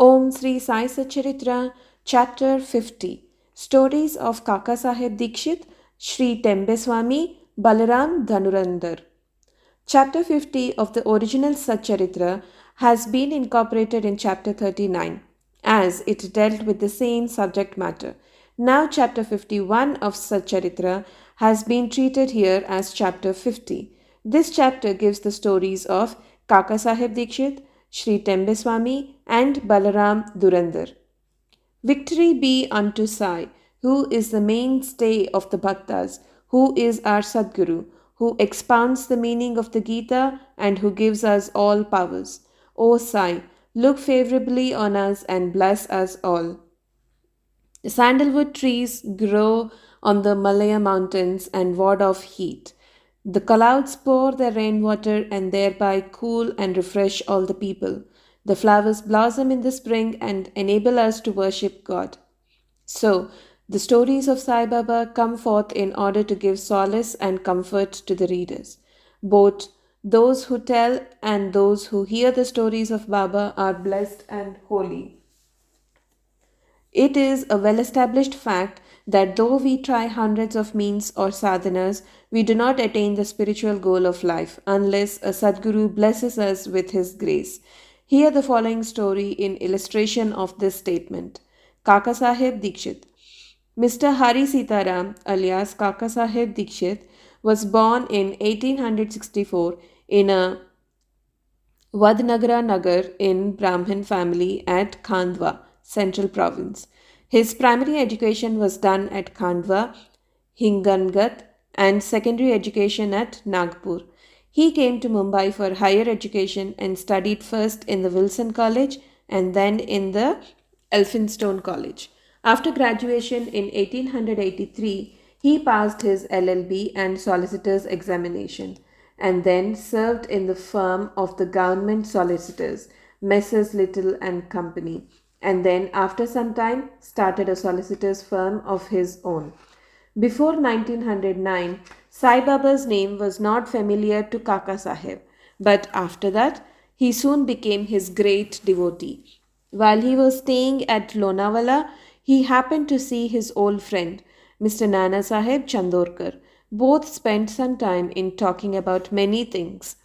Om Sri Sai SatCharitra, Chapter 50 Stories of Kaka Saheb Dikshit, Sri Tembeswami, Balaram Dhanurandhar. Chapter 50 of the original SatCharitra has been incorporated in Chapter 39 as it dealt with the same subject matter. Now, Chapter 51 of SatCharitra has been treated here as Chapter 50. This chapter gives the stories of Kaka Saheb Dikshit, Sri Tembeswami, and Balaram Durandar. Victory be unto Sai, who is the mainstay of the Bhaktas, who is our Sadguru, who expounds the meaning of the Gita and who gives us all powers. O Sai, look favorably on us and bless us all. The sandalwood trees grow on the Malaya mountains and ward off heat. The clouds pour their rainwater and thereby cool and refresh all the people. The flowers blossom in the spring and enable us to worship God. So, the stories of Sai Baba come forth in order to give solace and comfort to the readers. Both those who tell and those who hear the stories of Baba are blessed and holy. It is a well established fact that though we try hundreds of means or sadhanas, we do not attain the spiritual goal of life unless a Sadguru blesses us with his grace. Hear the following story in illustration of this statement. Kaka Saheb Dikshit. Mr. Hari Sitaram, alias Kaka Saheb Dikshit, was born in 1864 in a Vadnagara Nagar in Brahmin family at Khandwa, Central Province. His primary education was done at Khandwa, Hingangat, and secondary education at Nagpur. He came to Mumbai for higher education and studied first in the Wilson College and then in the Elphinstone College. After graduation in 1883, he passed his LLB and solicitor's examination and then served in the firm of the government solicitors, Messrs. Little and Company, and then after some time started a solicitor's firm of his own. Before 1909, Sai Baba's name was not familiar to Kaka Saheb, but after that, he soon became his great devotee. While he was staying at Lonavala, he happened to see his old friend, Mr. Nana Saheb Chandorkar. Both spent some time in talking about many things.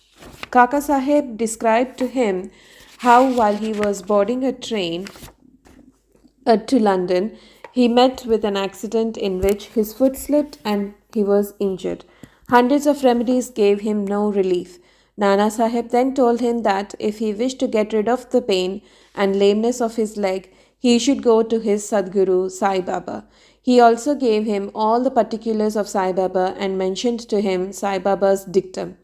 Kaka Saheb described to him how, while he was boarding a train to London, he met with an accident in which his foot slipped and he was injured. Hundreds of remedies gave him no relief. Nana Saheb then told him that if he wished to get rid of the pain and lameness of his leg, he should go to his Sadguru Sai Baba. He also gave him all the particulars of Sai Baba and mentioned to him Sai Baba's dictum.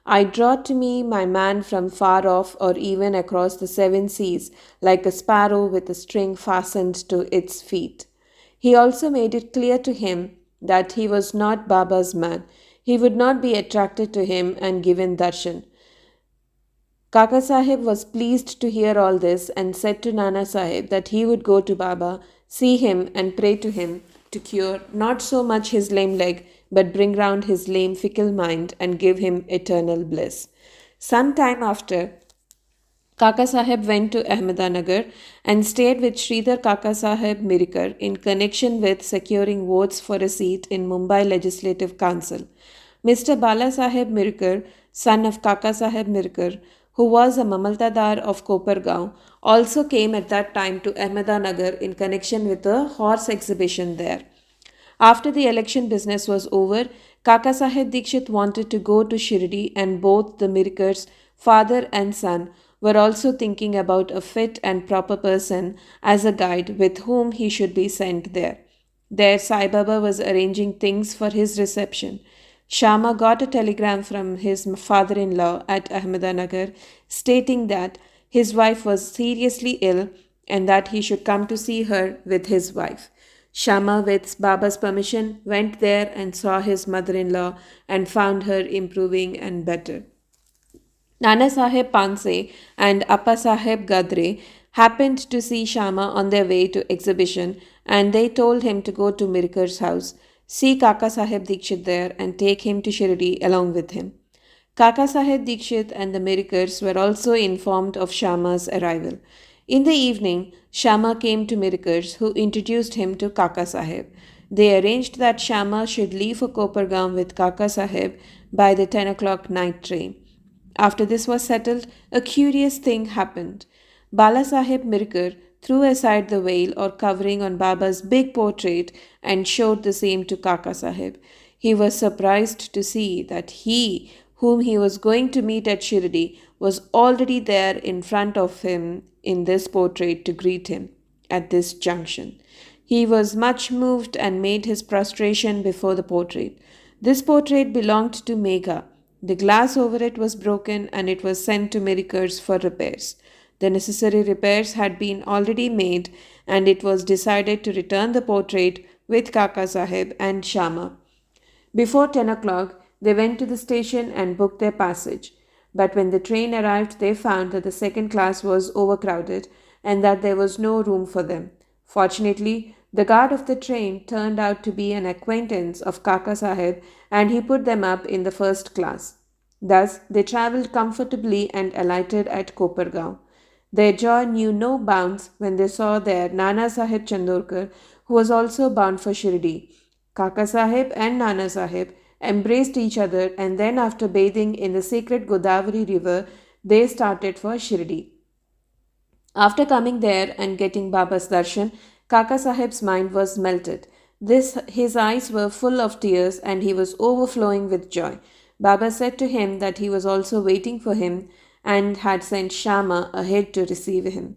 I draw to me my man from far off or even across the seven seas, like a sparrow with a string fastened to its feet. He also made it clear to him that he was not Baba's man. He would not be attracted to him and given darshan. Kaka Saheb was pleased to hear all this and said to Nana Saheb that he would go to Baba, see him and pray to him to cure not so much his lame leg but bring round his lame fickle mind and give him eternal bliss. Some time after, Kaka Saheb went to Ahmednagar and stayed with Sridhar Kaka Saheb Mirikar in connection with securing votes for a seat in Mumbai Legislative Council. Mr. Bala Saheb Mirikar, son of Kaka Saheb Mirikar, who was a Mamaltadar of Kopargaon, also came at that time to Ahmednagar in connection with a horse exhibition there. After the election business was over, Kaka Saheb Dikshit wanted to go to Shirdi and both the Mirikars, father and son, were also thinking about a fit and proper person as a guide with whom he should be sent there. There Sai Baba was arranging things for his reception. Shama got a telegram from his father-in-law at Ahmednagar stating that his wife was seriously ill and that he should come to see her with his wife. Shama, with Baba's permission, went there and saw his mother-in-law and found her improving and better. Nana Saheb Panse and Appa Saheb Gadre happened to see Shama on their way to exhibition and they told him to go to Mirikar's house, see Kaka Saheb Dikshit there and take him to Shirdi along with him. Kaka Saheb Dikshit and the Mirikars were also informed of Shama's arrival. In the evening, Shama came to Mirkers, who introduced him to Kaka Sahib. They arranged that Shama should leave for Kopargaon with Kaka Sahib by the 10 o'clock night train. After this was settled, a curious thing happened. Bala Sahib Mirkar threw aside the veil or covering on Baba's big portrait and showed the same to Kaka Sahib. He was surprised to see that he, whom he was going to meet at Shirdi, was already there in front of him in this portrait to greet him at this junction. He was much moved and made his prostration before the portrait. This portrait belonged to Megha. The glass over it was broken and it was sent to Mirikers for repairs. The necessary repairs had been already made and it was decided to return the portrait with Kaka Sahib and Shama. Before 10 o'clock, they went to the station and booked their passage. But when the train arrived, they found that the second class was overcrowded and that there was no room for them. Fortunately, the guard of the train turned out to be an acquaintance of Kaka Sahib and he put them up in the first class. Thus, they travelled comfortably and alighted at Kopargaon. Their joy knew no bounds when they saw their Nana Sahib Chandorkar, who was also bound for Shirdi. Kaka Sahib and Nana Sahib embraced each other and then, after bathing in the sacred Godavari river, they started for Shirdi. After coming there and getting Baba's darshan, Kaka Sahib's mind was melted. His eyes were full of tears and he was overflowing with joy. Baba said to him that he was also waiting for him and had sent Shama ahead to receive him.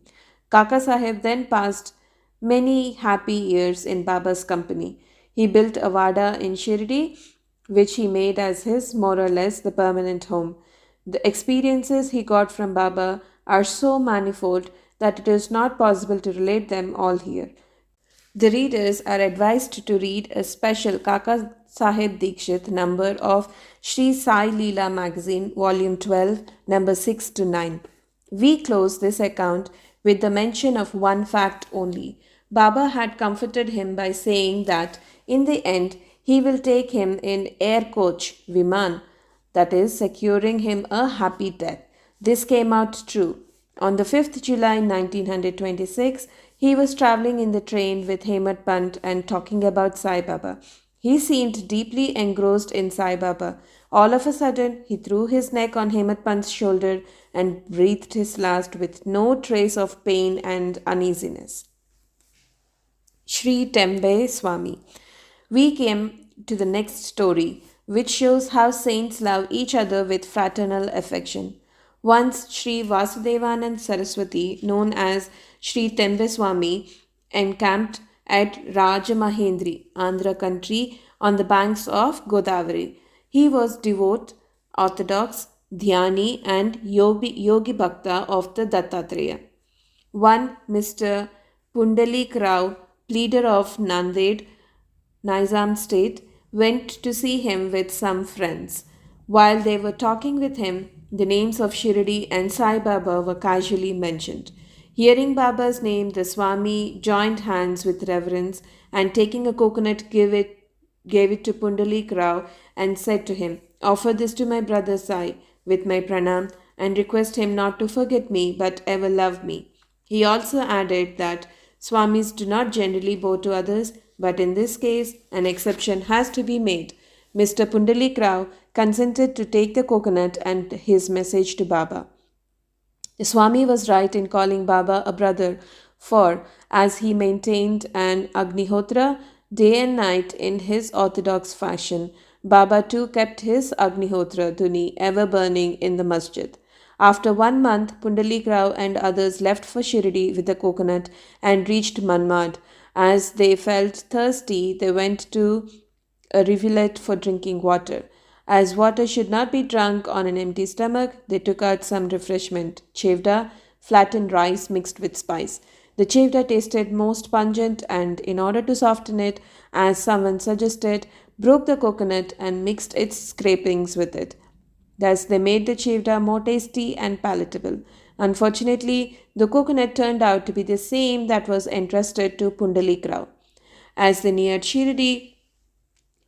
Kaka Sahib then passed many happy years in Baba's company. He built a vada in Shirdi, which he made as his more or less the permanent home. The experiences he got from Baba are so manifold that it is not possible to relate them all here. The readers are advised to read a special Kaka Sahib Dikshit number of Shirdi Sai Leela magazine, volume 12, number 6 to 9. We close this account with the mention of one fact only. Baba had comforted him by saying that in the end he will take him in air coach, Viman, that is, securing him a happy death. This came out true. On the 5th July 1926, he was travelling in the train with Hemant Pant and talking about Sai Baba. He seemed deeply engrossed in Sai Baba. All of a sudden, he threw his neck on Hemant Pant's shoulder and breathed his last with no trace of pain and uneasiness. Sri Tembe Swami. We came to the next story, which shows how saints love each other with fraternal affection. Once Sri Vasudevanand Saraswati, known as Sri Tembe Swami, encamped at Rajamahendri, Andhra country, on the banks of Godavari. He was devout, orthodox, dhyani and yogi bhakta of the Dattatreya. One Mr. Pundalik Rao, pleader of Nanded, Nizam state, went to see him with some friends. While they were talking with him, the names of Shirdi and Sai Baba were casually mentioned. Hearing Baba's name, the Swami joined hands with reverence and taking a coconut gave it to Pundalik Rao and said to him, "Offer this to my brother Sai with my pranam and request him not to forget me but ever love me." He also added that Swamis do not generally bow to others, but in this case an exception has to be made. Mr. Pundalik Rao consented to take the coconut and his message to Baba. The Swami was right in calling Baba a brother, for, as he maintained an Agnihotra day and night in his orthodox fashion, Baba too kept his Agnihotra Duni ever burning in the masjid. After 1 month, Pundalik Rao and others left for Shirdi with the coconut and reached Manmad. As they felt thirsty, they went to a rivulet for drinking water. As water should not be drunk on an empty stomach, they took out some refreshment, chevda, flattened rice mixed with spice. The chevda tasted most pungent and, in order to soften it, as someone suggested, broke the coconut and mixed its scrapings with it. Thus they made the chevda more tasty and palatable. Unfortunately, the coconut turned out to be the same that was entrusted to Pundalik Rao. As they neared Shirdi,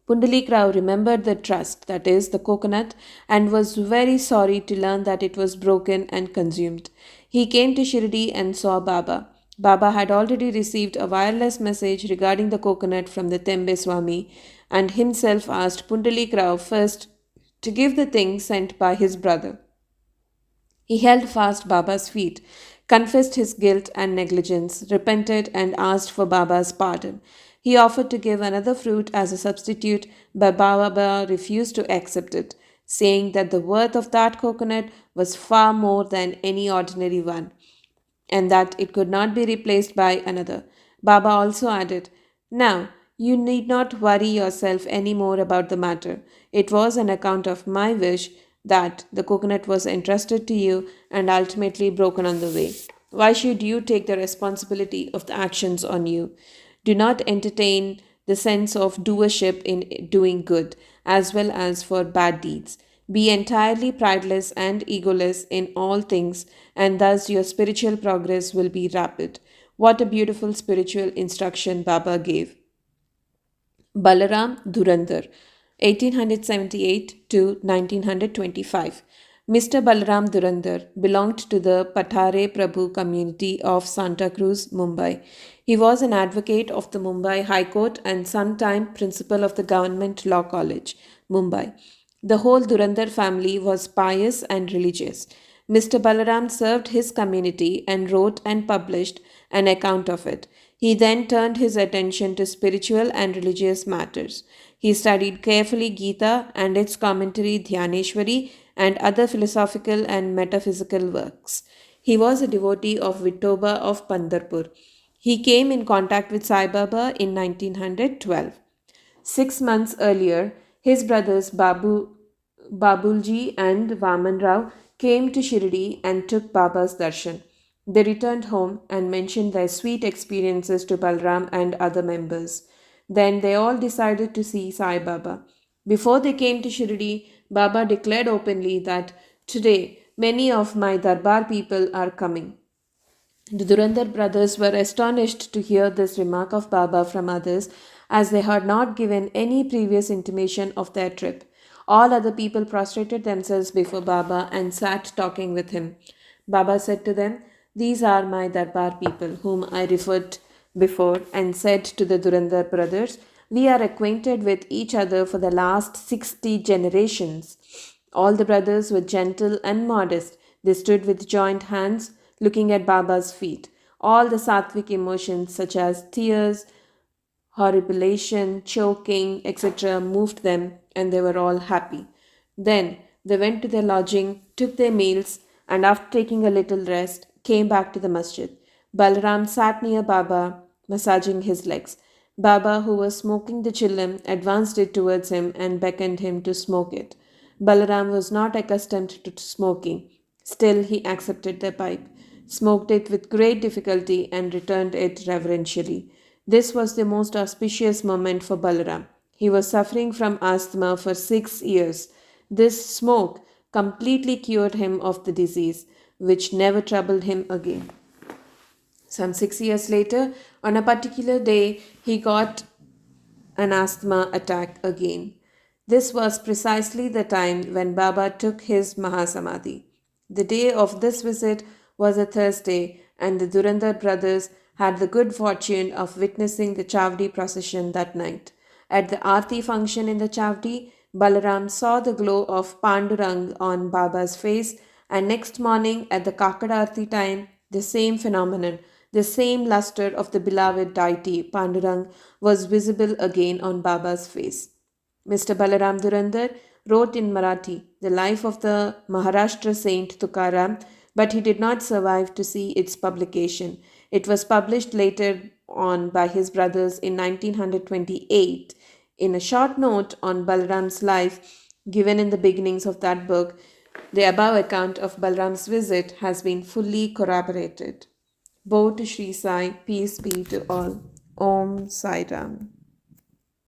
Pundalik Rao remembered the trust, that is, the coconut, and was very sorry to learn that it was broken and consumed. He came to Shirdi and saw Baba. Baba had already received a wireless message regarding the coconut from the Tembe Swami and himself asked Pundalik Rao first to give the thing sent by his brother. He held fast Baba's feet, confessed his guilt and negligence, repented, and asked for Baba's pardon. He offered to give another fruit as a substitute, but Baba refused to accept it, saying that the worth of that coconut was far more than any ordinary one, and that it could not be replaced by another. Baba also added, "Now, you need not worry yourself any more about the matter. It was on account of my wish that the coconut was entrusted to you and ultimately broken on the way. Why should you take the responsibility of the actions on you? Do not entertain the sense of doership in doing good, as well as for bad deeds. Be entirely prideless and egoless in all things, and thus your spiritual progress will be rapid." What a beautiful spiritual instruction Baba gave. Balaram Dhurandhar, 1878 to 1925. Mr. Balaram Dhurandhar belonged to the Pathare Prabhu community of Santa Cruz, Mumbai. He was an advocate of the Mumbai High Court and sometime principal of the Government Law College, Mumbai. The whole Dhurandhar family was pious and religious. Mr. Balaram served his community and wrote and published an account of it. He then turned his attention to spiritual and religious matters. He studied carefully Gita and its commentary Dhyaneshwari and other philosophical and metaphysical works. He was a devotee of Vittoba of Pandharpur. He came in contact with Sai Baba in 1912. 6 months earlier, his brothers Babulji and Vaman Rao came to Shirdi and took Baba's darshan. They returned home and mentioned their sweet experiences to Balram and other members. Then they all decided to see Sai Baba. Before they came to Shirdi, Baba declared openly that today many of my Darbar people are coming. The Durandar brothers were astonished to hear this remark of Baba from others, as they had not given any previous intimation of their trip. All other people prostrated themselves before Baba and sat talking with him. Baba said to them, "These are my Darbar people, whom I referred before, and said to the Durandar brothers, we are acquainted with each other for the last 60 generations." All the brothers were gentle and modest. They stood with joined hands, looking at Baba's feet. All the sattvic emotions, such as tears, horripilation, choking, etc., moved them, and they were all happy. Then they went to their lodging, took their meals, and after taking a little rest, came back to the masjid. Balaram sat near Baba, massaging his legs. Baba, who was smoking the chillum, advanced it towards him and beckoned him to smoke it. Balaram was not accustomed to smoking. Still, he accepted the pipe, smoked it with great difficulty, and returned it reverentially. This was the most auspicious moment for Balaram. He was suffering from asthma for 6 years. This smoke completely cured him of the disease, which never troubled him again. Some 6 years later, on a particular day, he got an asthma attack again. This was precisely the time when Baba took his Mahasamadhi. The day of this visit was a Thursday, and the Durandar brothers had the good fortune of witnessing the Chavdi procession that night. At the Aarti function in the Chavdi, Balaram saw the glow of Pandurang on Baba's face, and next morning at the Kakad Aarti time, the same phenomenon, the same luster of the beloved deity Pandurang was visible again on Baba's face. Mr. Balaram Dhurandhar wrote in Marathi the life of the Maharashtra saint Tukaram, but he did not survive to see its publication. It was published later on by his brothers in 1928. In a short note on Balaram's life given in the beginnings of that book, the above account of Balaram's visit has been fully corroborated. Bow to Shri Sai, peace be to all. Om Sai Ram.